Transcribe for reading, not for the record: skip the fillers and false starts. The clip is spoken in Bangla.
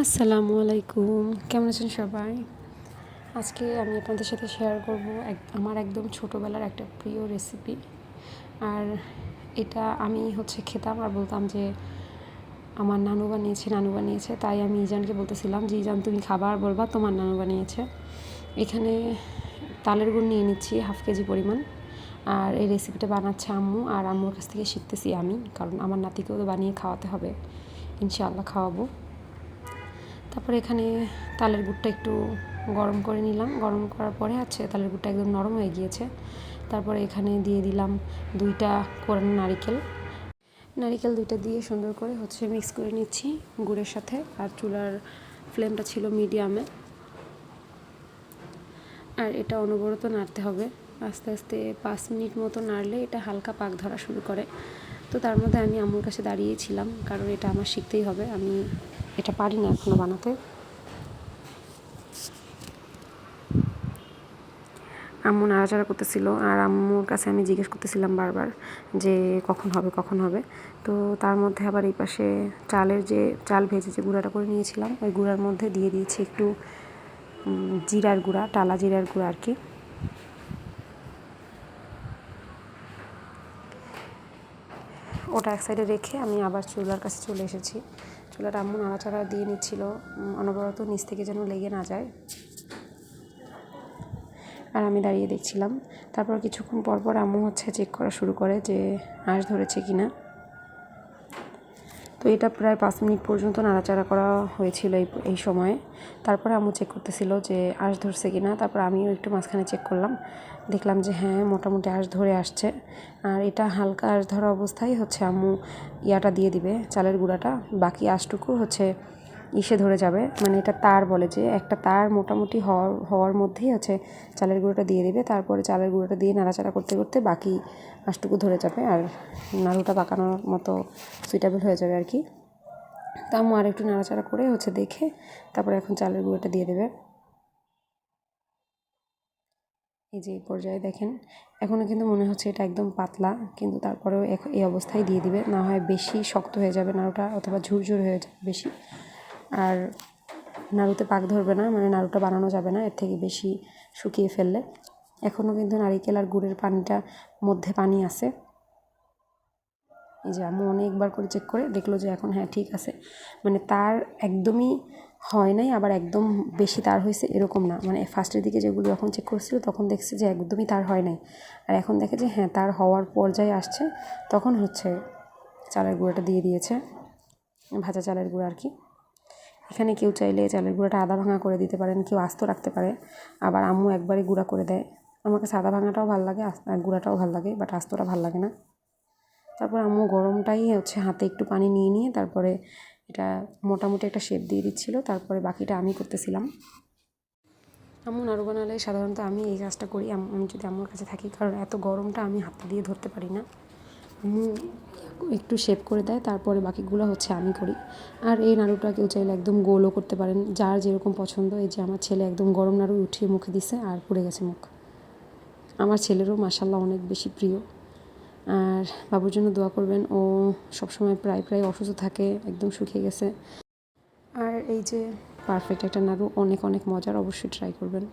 আসসালামু আলাইকুম, কেমন আছেন সবাই? আজকে আমি আপনাদের সাথে শেয়ার করব আমার একদম ছোটোবেলার একটা প্রিয় রেসিপি। আর এটা আমি খেতাম আর বলতাম যে আমার নানু বানিয়েছে। তাই আমি ইজানকে বলতেছিলাম যে ইজান তুমি খাবার বলবা তোমার নানু বানিয়েছে। এখানে তালের গুড় নিয়ে নিচ্ছি 1/2 কেজি পরিমাণ। আর এই রেসিপিটা বানাচ্ছে আম্মু, আর আম্মুর কাছ থেকে শিখতেছি আমি, কারণ আমার নাতিকেও তো বানিয়ে খাওয়াতে হবে, ইনশাআল্লাহ খাওয়াবো। তারপরে এখানে তালের গুড়টা একটু গরম করে নিলাম। গরম করার পরে তালের গুড়টা একদম নরম হয়ে গিয়েছে। তারপরে এখানে দিয়ে দিলাম 2টা কোরানো নারিকেল 2টা দিয়ে সুন্দর করে মিক্স করে নিচ্ছি গুড়ের সাথে। আর চুলার ফ্লেমটা ছিল মিডিয়ামে। আর এটা অনবরত নাড়তে হবে, আস্তে আস্তে 5 মিনিট মতো নাড়লে এটা হালকা পাক ধরা শুরু করে। তো তার মধ্যে আমি আম্মুর কাছে দাঁড়িয়েছিলাম, কারণ এটা আমার শিখতেই হবে, আমি এটা পারি না এখনও বানাতে। আম্মু নাড়াচাড়া করতেছিল, আর আম্মুর কাছে আমি জিজ্ঞেস করতেছিলাম বারবার যে কখন হবে। তো তার মধ্যে আবার এই পাশে চাল ভেজে যে গুঁড়াটা করে নিয়েছিলাম, ওই গুঁড়ার মধ্যে দিয়ে দিয়েছি একটু জিরার গুঁড়া, টালা জিরার গুঁড়া আর কি। ওটা এক সাইডে রেখে আমি আবার চুলার কাছে চলে এসেছি। চুলাটা আম্মু নাড়াচাড়া দিয়ে নিচ্ছিল অনবরত, নিচ থেকে যেন লেগে না যায়। আর আমি দাঁড়িয়ে দেখছিলাম। তারপর কিছুক্ষণ পর আম্মু চেক করা শুরু করে যে আঁশ ধরেছে কিনা। তো এটা প্রায় 5 মিনিট পর্যন্ত নাড়াচাড়া করা হয়েছিল এই সময়ে। তারপরে আম্মু চেক করতেছিল যে আঁশ ধরছে কিনা। তারপর আমিও একটু মাঝখানে চেক করলাম, দেখলাম যে হ্যাঁ, মোটামুটি আঁশ ধরে আসছে। আর এটা হালকা আঁশ ধরা অবস্থায় আম্মু ইয়াটা দিয়ে দিবে, চালের গুঁড়াটা। বাকি আঁশটুকু ইসে ধরে যাবে, মানে এটা তার বলে, যে একটা তার মোটামুটি হওয়ার মধ্যেই চালের গুঁড়োটা দিয়ে দিবে। তারপরে চালের গুঁড়োটা দিয়ে নাড়াচাড়া করতে করতে বাকি আঁশটুকু ধরে যাবে, আর নাড়ুটা পাকানোর মতো সুইটেবল হয়ে যাবে আর কি। তা আম্মু আর একটু নাড়াচাড়া করে দেখে তারপরে এখন চালের গুঁড়োটা দিয়ে দেবে। এই যে এই পর্যায়ে দেখেন, এখনও কিন্তু মনে হচ্ছে এটা একদম পাতলা, কিন্তু তারপরেও এই অবস্থায় দিয়ে দিবে, না হয় বেশি শক্ত হয়ে যাবে নাড়ুটা, অথবা ঝুরঝুর হয়ে যাবে বেশি। আর নাড়ুতে পাক ধরবে না, মানে নাড়ুটা বানানো যাবে না এর থেকে বেশি শুকিয়ে ফেললে। এখনও কিন্তু নারিকেল আর গুড়ের পানিটা মধ্যে পানি আছে। এই যে আম্মু অনেকবার করে চেক করে দেখলো যে এখন হ্যাঁ ঠিক আছে, মানে তার একদমই হয় নাই, আবার একদম বেশি তার হয়েছে এরকম না। মানে ফার্স্টের দিকে যেগুলো যখন চেক করছিল তখন দেখছে যে একদমই তার হয় নাই, আর এখন দেখে যে হ্যাঁ তার হওয়ার পর্যায়ে আসছে, তখন চালের গুঁড়োটা দিয়ে দিয়েছে, ভাজা চালের গুঁড়ো আর কি। এখানে কেউ চাইলে চালের গুঁড়োটা আধা ভাঙা করে দিতে পারেন, কেউ আস্ত রাখতে পারে, আবার আম্মু একবারে গুঁড়া করে দেয়। আমার কাছে আধা ভাঙাটাও ভালো লাগে, গুঁড়াটাও ভালো লাগে, বাট আস্তটা ভালো লাগে না। তারপর আম্মু গরমটাই হাতে একটু পানি নিয়ে তারপরে এটা মোটামুটি একটা শেপ দিয়ে দিচ্ছিল। তারপরে বাকিটা আমি করতেছিলাম। আম্মু নাড়ু বানালে সাধারণত আমি এই কাজটা করি, আমি যদি আম্মুর কাছে থাকি, কারণ এত গরমটা আমি হাতে দিয়ে ধরতে পারি না। আম্মু একটু শেপ করে দেয়, তারপরে বাকিগুলো আমি করি। আর এই নাড়ুটা কেউ চাইলে একদম গোলও করতে পারেন, যার যেরকম পছন্দ। এই যে আমার ছেলে একদম গরম নাড়ু উঠিয়ে মুখে দিছে আর পুড়ে গেছে মুখ। আমার ছেলেরও মাশাআল্লাহ অনেক বেশি প্রিয়। আর বাবুর জন্য দোয়া করবেন, ও সবসময় প্রায় অসুস্থ থাকে, একদম শুকিয়ে গেছে। আর এই যে পারফেক্ট একটা নাড়ু, অনেক মজার, অবশ্যই ট্রাই করবেন।